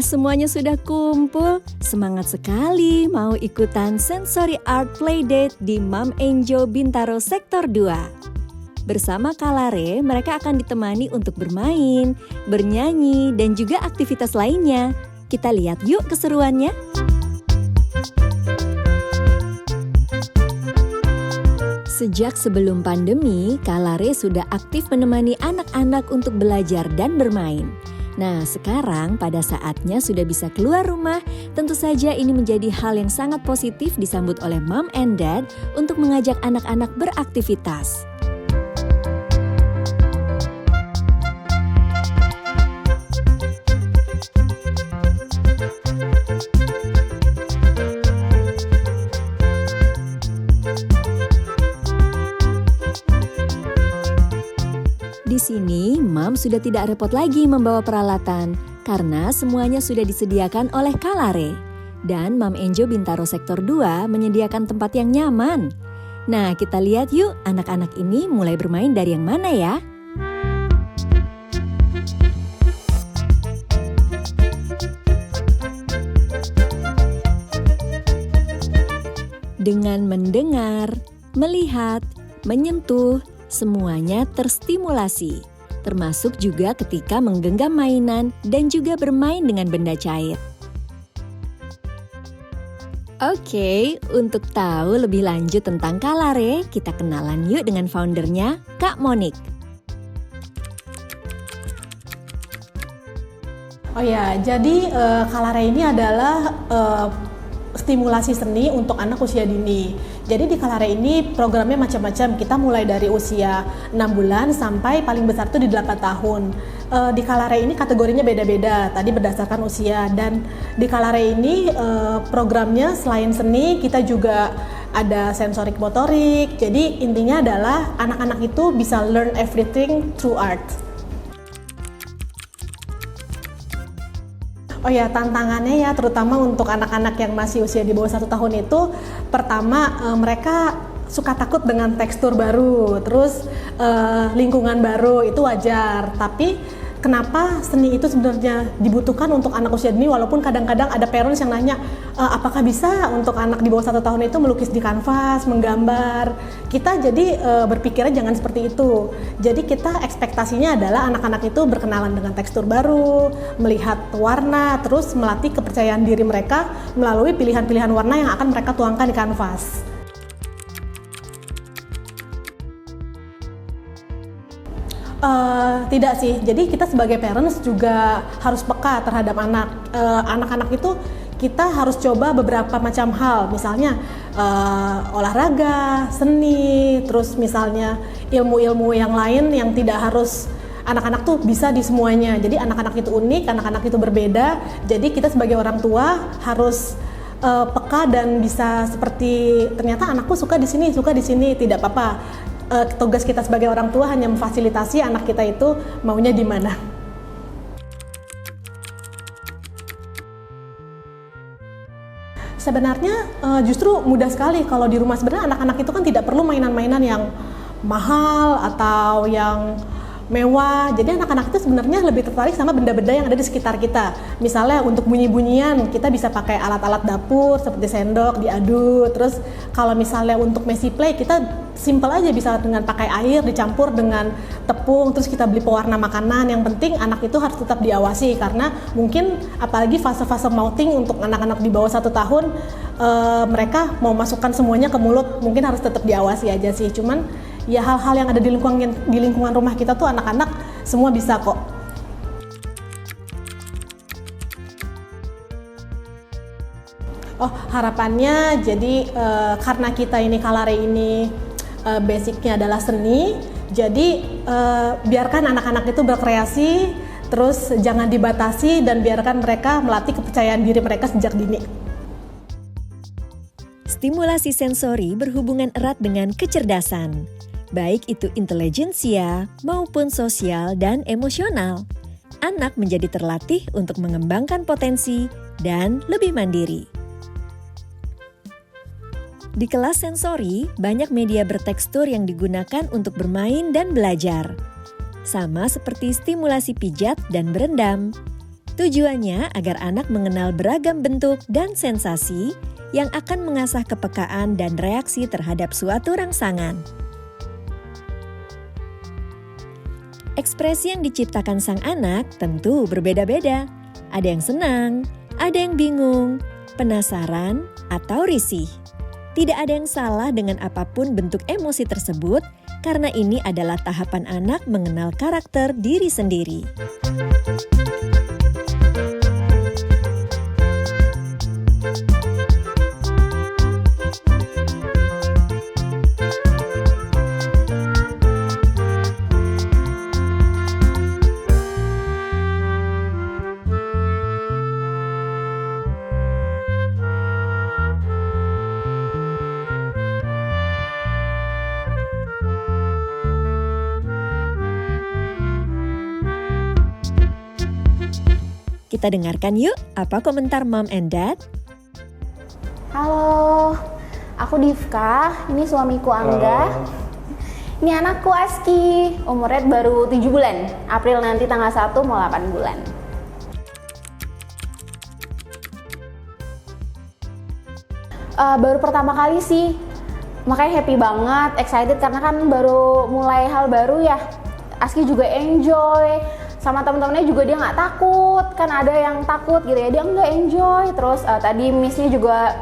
Wah, semuanya sudah kumpul. Semangat sekali mau ikutan Sensory Art Playdate di Mom Enjo Bintaro Sektor 2. Bersama Kalare, mereka akan ditemani untuk bermain, bernyanyi, dan juga aktivitas lainnya. Kita lihat yuk keseruannya. Sejak sebelum pandemi, Kalare sudah aktif menemani anak-anak untuk belajar dan bermain. Nah, sekarang pada saatnya sudah bisa keluar rumah. Tentu saja ini menjadi hal yang sangat positif disambut oleh Mom and Dad untuk mengajak anak-anak beraktivitas. Di sini, Mom sudah tidak repot lagi membawa peralatan karena semuanya sudah disediakan oleh Kalare. Dan Mom Enjo Bintaro Sektor 2 menyediakan tempat yang nyaman. Nah, kita lihat yuk anak-anak ini mulai bermain dari yang mana ya? Dengan mendengar, melihat, menyentuh, semuanya terstimulasi, termasuk juga ketika menggenggam mainan dan juga bermain dengan benda cair. Oke, untuk tahu lebih lanjut tentang Kalare, kita kenalan yuk dengan foundernya, Kak Monik. Oh ya, jadi Kalare ini adalah stimulasi seni untuk anak usia dini. Jadi di Kalare ini programnya macam-macam. Kita mulai dari usia 6 bulan sampai paling besar itu di 8 tahun. Di Kalare ini kategorinya beda-beda, tadi berdasarkan usia. Dan di Kalare ini programnya selain seni, kita juga ada sensorik motorik. Jadi intinya adalah anak-anak itu bisa learn everything through art. Oh ya, tantangannya ya terutama untuk anak-anak yang masih usia di bawah 1 tahun itu, pertama mereka suka takut dengan tekstur baru, terus lingkungan baru, itu wajar. Tapi kenapa seni itu sebenarnya dibutuhkan untuk anak usia dini, walaupun kadang-kadang ada parents yang nanya, apakah bisa untuk anak di bawah 1 tahun itu melukis di kanvas, menggambar. Kita jadi berpikirnya jangan seperti itu. Jadi kita ekspektasinya adalah anak-anak itu berkenalan dengan tekstur baru, melihat warna, terus melatih kepercayaan diri mereka melalui pilihan-pilihan warna yang akan mereka tuangkan di kanvas. Tidak sih, jadi kita sebagai parents juga harus peka terhadap anak. Anak-anak itu kita harus coba beberapa macam hal, misalnya olahraga, seni, terus misalnya ilmu-ilmu yang lain yang tidak harus anak-anak tuh bisa di semuanya. Jadi anak-anak itu unik, anak-anak itu berbeda, jadi kita sebagai orang tua harus peka dan bisa seperti ternyata anakku suka di sini, tidak apa-apa. Tugas kita sebagai orang tua hanya memfasilitasi anak kita itu maunya di mana. Sebenarnya justru mudah sekali kalau di rumah. Sebenarnya anak-anak itu kan tidak perlu mainan-mainan yang mahal atau yang mewah. Jadi anak-anak itu sebenarnya lebih tertarik sama benda-benda yang ada di sekitar kita. Misalnya untuk bunyi-bunyian kita bisa pakai alat-alat dapur seperti sendok diaduk. Terus kalau misalnya untuk messy play kita simple aja, bisa dengan pakai air dicampur dengan tepung, terus kita beli pewarna makanan. Yang penting anak itu harus tetap diawasi, karena mungkin apalagi fase-fase mouthing untuk anak-anak di bawah 1 tahun, mereka mau masukkan semuanya ke mulut, mungkin harus tetap diawasi aja sih. Cuman ya hal-hal yang ada di lingkungan rumah kita tuh anak-anak semua bisa kok. Oh, harapannya jadi karena kita ini Kalare ini basicnya adalah seni, jadi biarkan anak-anak itu berkreasi, terus jangan dibatasi dan biarkan mereka melatih kepercayaan diri mereka sejak dini. Stimulasi sensori berhubungan erat dengan kecerdasan, baik itu intelijensia maupun sosial dan emosional. Anak menjadi terlatih untuk mengembangkan potensi dan lebih mandiri. Di kelas sensori, banyak media bertekstur yang digunakan untuk bermain dan belajar. Sama seperti stimulasi pijat dan berendam. Tujuannya agar anak mengenal beragam bentuk dan sensasi yang akan mengasah kepekaan dan reaksi terhadap suatu rangsangan. Ekspresi yang diciptakan sang anak tentu berbeda-beda. Ada yang senang, ada yang bingung, penasaran, atau risih. Tidak ada yang salah dengan apapun bentuk emosi tersebut, karena ini adalah tahapan anak mengenal karakter diri sendiri. Kita dengarkan yuk apa komentar Mom and Dad. Halo, aku Divka, ini suamiku Angga. Ini anakku Aski, umurnya baru 7 bulan. April nanti tanggal 1 mau 8 bulan. Baru pertama kali sih, makanya happy banget, excited karena kan baru mulai hal baru ya. Aski juga enjoy, sama temen-temennya juga dia nggak takut, kan ada yang takut gitu ya, dia nggak enjoy. Terus tadi Missnya juga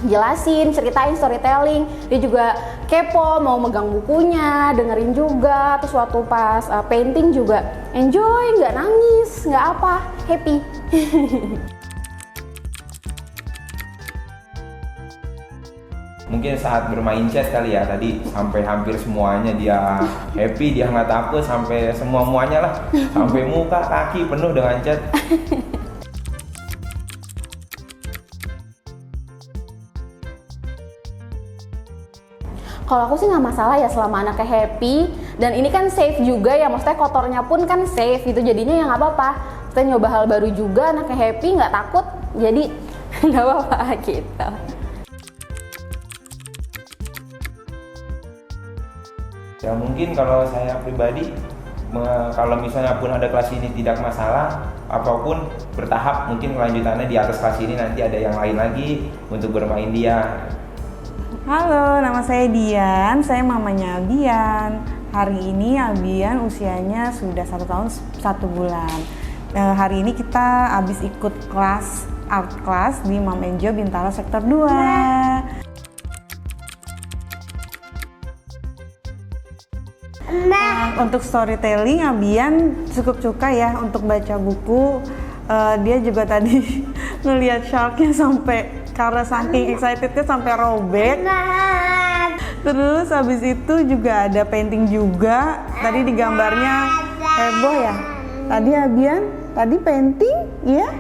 jelasin, ceritain storytelling, dia juga kepo, mau megang bukunya, dengerin juga. Terus waktu pas painting juga enjoy, nggak nangis, nggak apa, happy. Mungkin saat bermain chess kali ya, tadi sampai hampir semuanya dia happy, dia nggak takut, sampai semuanya lah, sampai muka, kaki penuh dengan cat. Kalau aku sih nggak masalah ya selama anaknya happy, dan ini kan safe juga ya, maksudnya kotornya pun kan safe gitu, jadinya ya nggak apa-apa. Kita nyoba hal baru juga, anaknya happy, nggak takut, jadi nggak apa-apa gitu. Ya mungkin kalau saya pribadi, kalau misalnya pun ada kelas ini tidak masalah, apapun bertahap, mungkin kelanjutannya di atas kelas ini nanti ada yang lain lagi untuk bermain dia. Halo, nama saya Dian, saya mamanya Albian. Hari ini Albian usianya sudah 1 tahun 1 bulan. Hari ini kita habis ikut kelas art class di Mom and Jo Bintaro Sektor 2. Untuk storytelling, Albian cukup suka ya untuk baca buku. Dia juga tadi ngelihat sharknya sampai, karena saking excitednya sampai robek. Terus habis itu juga ada painting juga. Tadi di gambarnya heboh ya. Tadi Albian, tadi painting ya.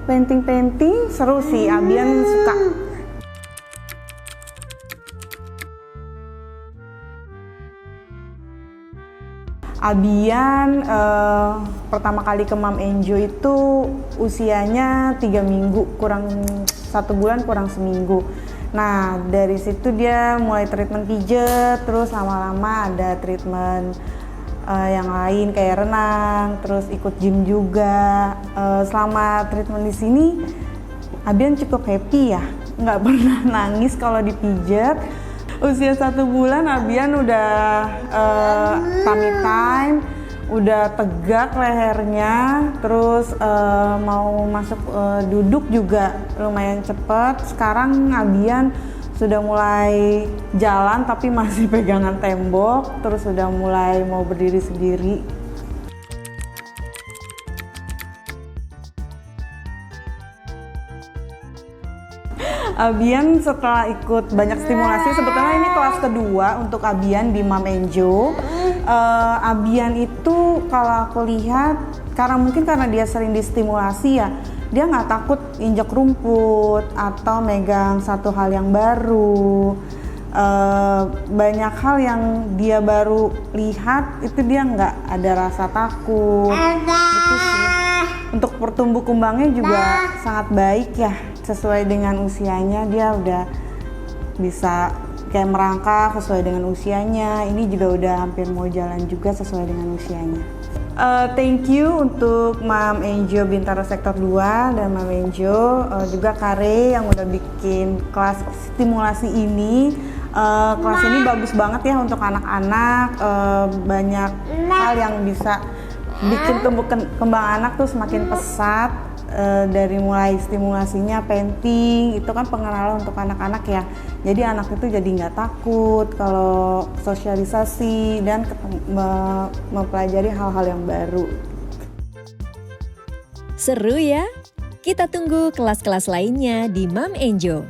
Painting seru sih, Albian suka. Albian pertama kali ke Mom and Jo itu usianya 3 minggu, kurang 1 bulan kurang seminggu. Nah dari situ dia mulai treatment pijet, terus lama-lama ada treatment yang lain kayak renang, terus ikut gym juga. Selama treatment di sini Albian cukup happy ya, nggak pernah nangis kalau dipijet. Usia 1 bulan Albian udah tummy time, udah tegak lehernya, terus mau masuk duduk juga lumayan cepet. Sekarang Albian sudah mulai jalan tapi masih pegangan tembok, terus sudah mulai mau berdiri sendiri. Albian setelah ikut banyak stimulasi, sebetulnya ini kelas kedua untuk Albian di Mom and Jo. Albian itu kalau aku lihat, karena dia sering distimulasi ya, dia nggak takut injak rumput atau megang satu hal yang baru. Banyak hal yang dia baru lihat itu dia nggak ada rasa takut. Itu sih. Untuk pertumbuh kembangnya juga sangat baik ya, sesuai dengan usianya. Dia udah bisa kayak merangkak sesuai dengan usianya. Ini juga udah hampir mau jalan juga sesuai dengan usianya. Thank you untuk Mam Enjo Bintaro Sektor 2 dan Mam Enjo, juga Kare yang udah bikin kelas stimulasi ini. Kelas ini bagus banget ya untuk anak-anak, banyak hal yang bisa bikin tumbuh kembang anak tuh semakin pesat. Dari mulai stimulasinya, painting, itu kan pengenalan untuk anak-anak ya. Jadi anak itu jadi nggak takut kalau sosialisasi dan mempelajari hal-hal yang baru. Seru ya? Kita tunggu kelas-kelas lainnya di Mam Enjo.